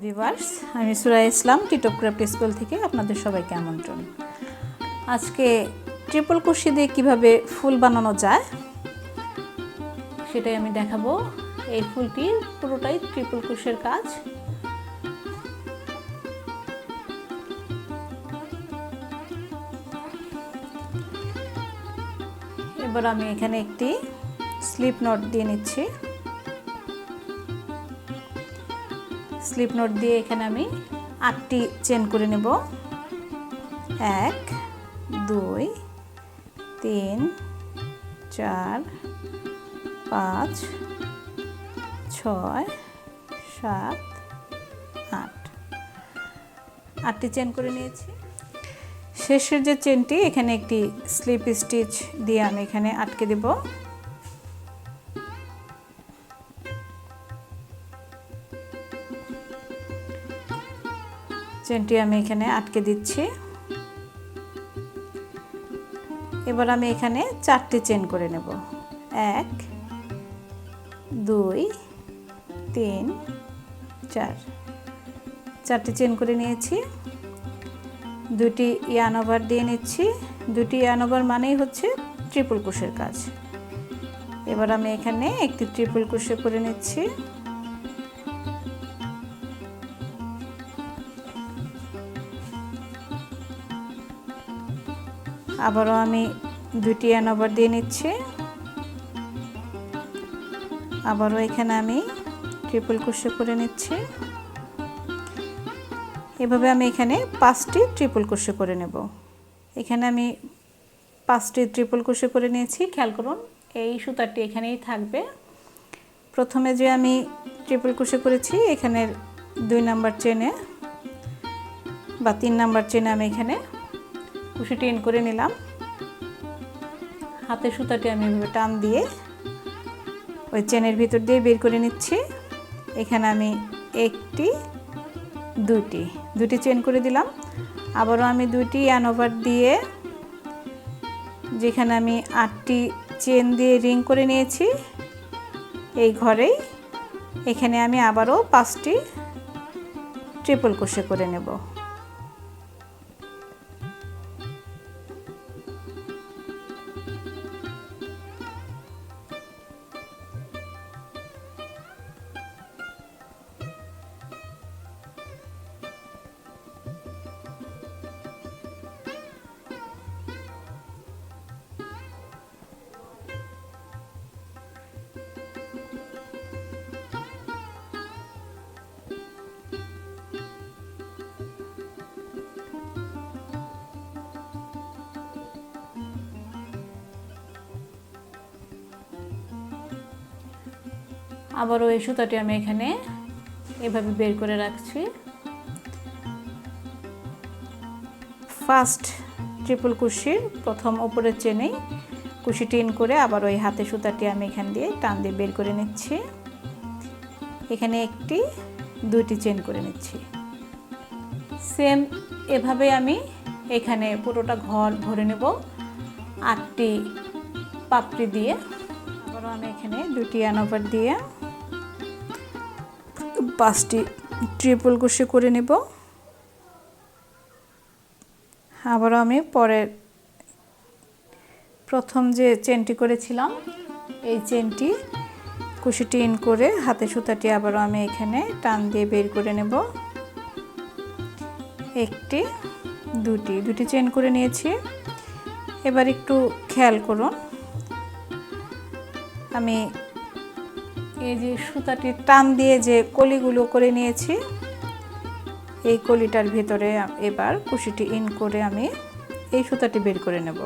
Viewers, আমি সুরাই ইসলাম টিটপ craft school থেকে আপনাদের সবাইকে আমন্ত্রণ। আজকে ট্রিপল কুশি দিয়ে কিভাবে ফুল বানানো যায় সেটাই আমি দেখাবো। এই ফুলটি পুরোটাই ট্রিপল কুশির কাজ। এবার আমি এখানে একটি স্লিপ নট দিয়ে নিচ্ছি। স্লিপ নট দিয়ে এখানে আমি 8টি চেন করে নেব। 1 2 3 4 5 6 7 8 8টি চেন করে নিয়েছি। শেষের যে চেনটি এখানে একটি স্লিপ স্টিচ দিয়ে আমি এখানে আটকে দেব। চেনটি আমি এখানে আটকে দিচ্ছি। এবার আমি এখানে 4টি চেন করে নেব। 1 2 3 4 4টি চেন করে নিয়েছি। 2টি ইয়ার্ন ওভার দিয়ে নিচ্ছি। 2টি ইয়ার্ন ওভার মানেই হচ্ছে ট্রিপল ক্রোশের কাজ। এবার আমি এখানে একটি ট্রিপল ক্রোশে করে নিচ্ছি। আবারও আমি 2টি ইয়ার্ন ওভার দিয়ে নিচ্ছি। আবারও এখানে আমি ট্রিপল ক্রোশে করে নিচ্ছি। এভাবে আমি এখানে 5টি ট্রিপল ক্রোশে করে নেব। এখানে আমি 5টি ট্রিপল ক্রোশে করে নিয়েছি। খেয়াল করুন, এই সুতাটি এখানেই থাকবে। প্রথমে যে আমি ট্রিপল ক্রোশে করেছি এখানের 2 নাম্বার চেনে বা 3 নাম্বার চেনে আমি এখানে কুশিটি ইন করে নিলাম। হাতের সুতাটি আমি এভাবে টান দিয়ে ওই চেনের ভিতর দিয়ে বের করে নিচ্ছি। এখানে আমি 1টি 2টি চেন করে দিলাম। আবারও আমি 2টি ইয়ার্ন ওভার দিয়ে যেখানে আমি 8টি চেন দিয়ে রিং করে নিয়েছি এই ঘরেই এখানে আমি আবারও 5টি ট্রিপল ক্রোশে করে নেব। আবারও এই সুতাটি আমি এখানে এভাবে বের করে রাখছি। ফার্স্ট ট্রিপল কুশির প্রথম উপরের চেনেই কুশিটি ইন করে আবার ওই হাতে সুতাটি আমি এখান দিয়ে টান দিয়ে বের করে নিচ্ছি। এখানে 1টি 2টি চেন করে নিচ্ছি। সেম এভাবে আমি এখানে পুরোটা ঘর ভরে নেব 8টি পাপড়ি দিয়ে। আবারও আমি এখানে 2টি ইয়ার্ন ওভার দিয়ে 5টি ট্রিপল ক্রোশে করে নেব। আবারও আমি পরের প্রথম যে চেনটি করেছিলাম এই চেনটি কুশিটি ইন করে হাতে সুতাটি আবারও আমি এখানে টান দিয়ে বের করে নেব। 1টি 2টি চেন করে নিয়েছি। এবার একটু খেয়াল করুন, আমি এই যে সুতাটি টান দিয়ে যে কলিগুলো করে নিয়েছি এই কলিটার ভিতরে এবার কুশিটি ইন করে আমি এই সুতাটি বের করে নেব।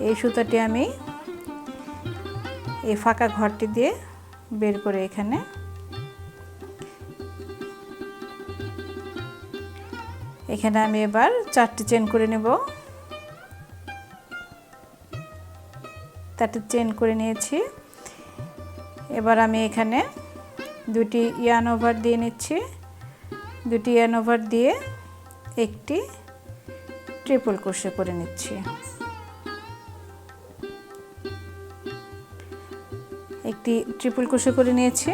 এই সুতাটি আমি এই ফাঁকা ঘরটি দিয়ে বের করে এখানে আমি এবার 4টি চেন করে নেব। 4টি চেন করে নিয়েছি। এবার আমি এখানে 2টি ইয়ার্ন ওভার দিয়ে নিচ্ছি। 2টি ইয়ার্ন ওভার দিয়ে 1টি ট্রিপল ক্রোশে করে নিচ্ছি। একটি ট্রিপল ক্রোশে করে নিয়েছি।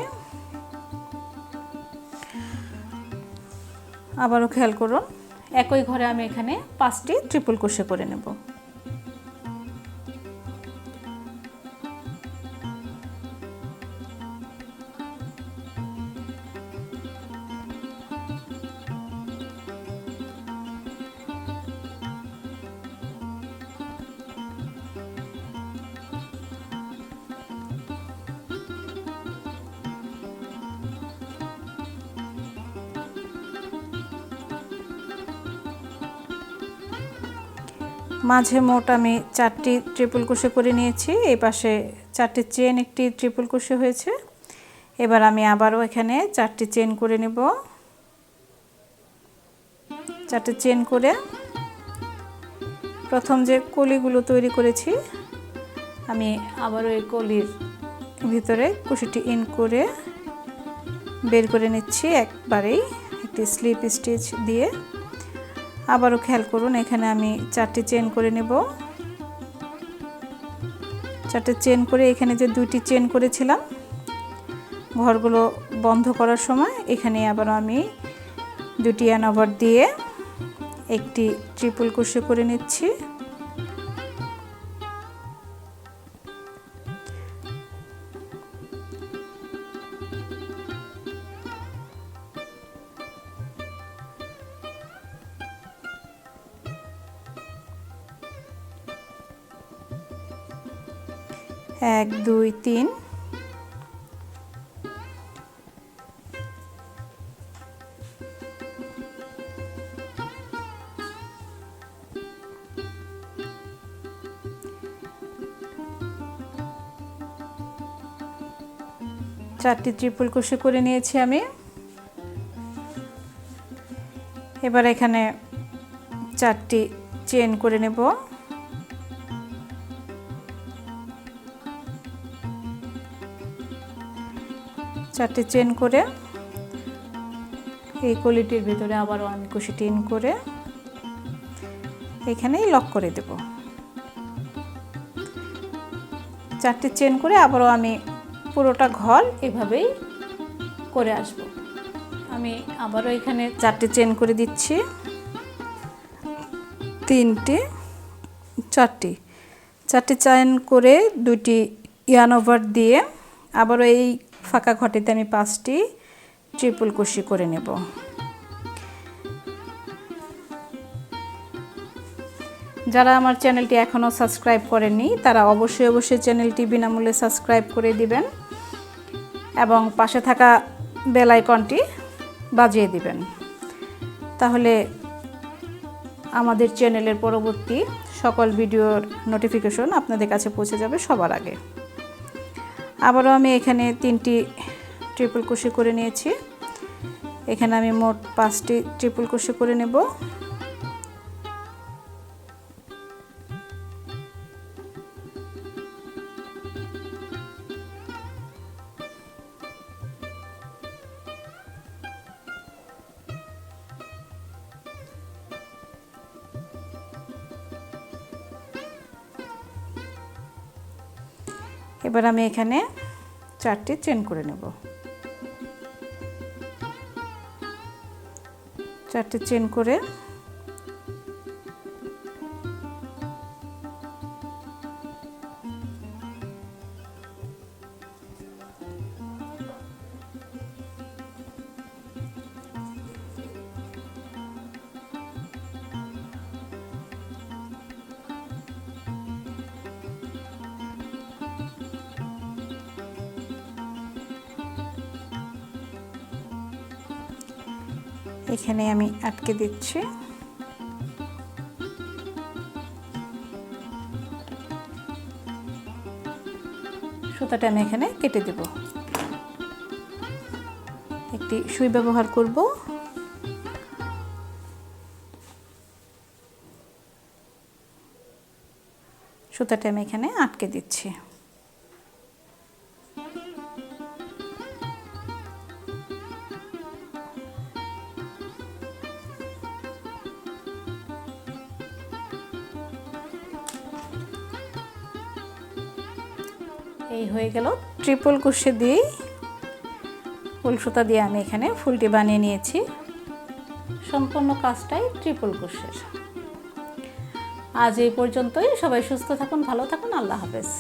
আবারও খেয়াল করুন, একই ঘরে আমি এখানে 5টি ট্রিপল ক্রোশে করে নেব। মাঝে মোট আমি 4টি ট্রিপল ক্রোশে করে নিয়েছি। এই পাশে 4টি চেন, একটি ট্রিপল ক্রোশে হয়েছে। এবার আমি আবারও এখানে 4টি চেন করে নেব। 4টি চেন করে প্রথম যে কলিগুলো তৈরি করেছি আমি আবারও এই কলির ভিতরে কুশিটি ইন করে বের করে নিচ্ছি একবারেই একটি স্লিপ স্টিচ দিয়ে। আবারও খেয়াল করুন, এখানে আমি 4টি চেন করে নেব। 4টি চেন করে এখানে যে 2টি চেন করেছিলাম ঘরগুলো বন্ধ করার সময়, এখানে আবারও আমি 2টি ইয়ার্ন ওভার দিয়ে একটি ট্রিপল ক্রোশে করে নিচ্ছি। এক, দুই, তিন। চারটি ট্রিপল ক্রোশে করে নিয়েছি আমি। এবার এখানে 4টি চেন করে নেব। 4টি চেন করে এই কলিটির ভিতরে আবারও আমি কুশিটি ইন করে এখানেই লক করে দেব। 4টি চেন করে আবারও আমি পুরোটা ঘর এভাবেই করে আসব। আমি আবারও এখানে 4টি চেন করে দিচ্ছি। 3টি, 4টি চেন করে 2টি ইয়ার্ন ওভার দিয়ে আবারও এই ফাঁকা ঘটিতে আমি 5টি ট্রিপল ক্রোশে করে নেব। যারা আমার চ্যানেলটি এখনও সাবস্ক্রাইব করেননি তারা অবশ্যই চ্যানেলটি বিনামূল্যে সাবস্ক্রাইব করে দিবেন এবং পাশে থাকা বেল আইকনটি বাজিয়ে দিবেন। তাহলে আমাদের চ্যানেলের পরবর্তী সকল ভিডিওর নোটিফিকেশন আপনাদের কাছে পৌঁছে যাবে সবার আগে। আবারও আমি এখানে 3টি ট্রিপল ক্রোশে করে নিয়েছি। এখানে আমি মোট 5টি ট্রিপল ক্রোশে করে নেব। এবার আমি এখানে 4টি চেন করে নেব। 4টি চেন করে এখানে আমি আটকে দিচ্ছি। সুতাটা আমি এখানে কেটে দেব। একটি সুই ব্যবহার করব। সুতাটা আমি এখানে আটকে দিচ্ছি। এই হয়ে গেল ট্রিপল ক্রোশে দিয়ে ফুল সুতা দিয়ে আমি এখানে ফুলটি বানিয়ে নিয়েছি। সম্পূর্ণ কাজটাই ট্রিপল ক্রোশের। আজ এই পর্যন্তই। সবাই সুস্থ থাকুন, ভালো থাকুন। আল্লাহ হাফেজ।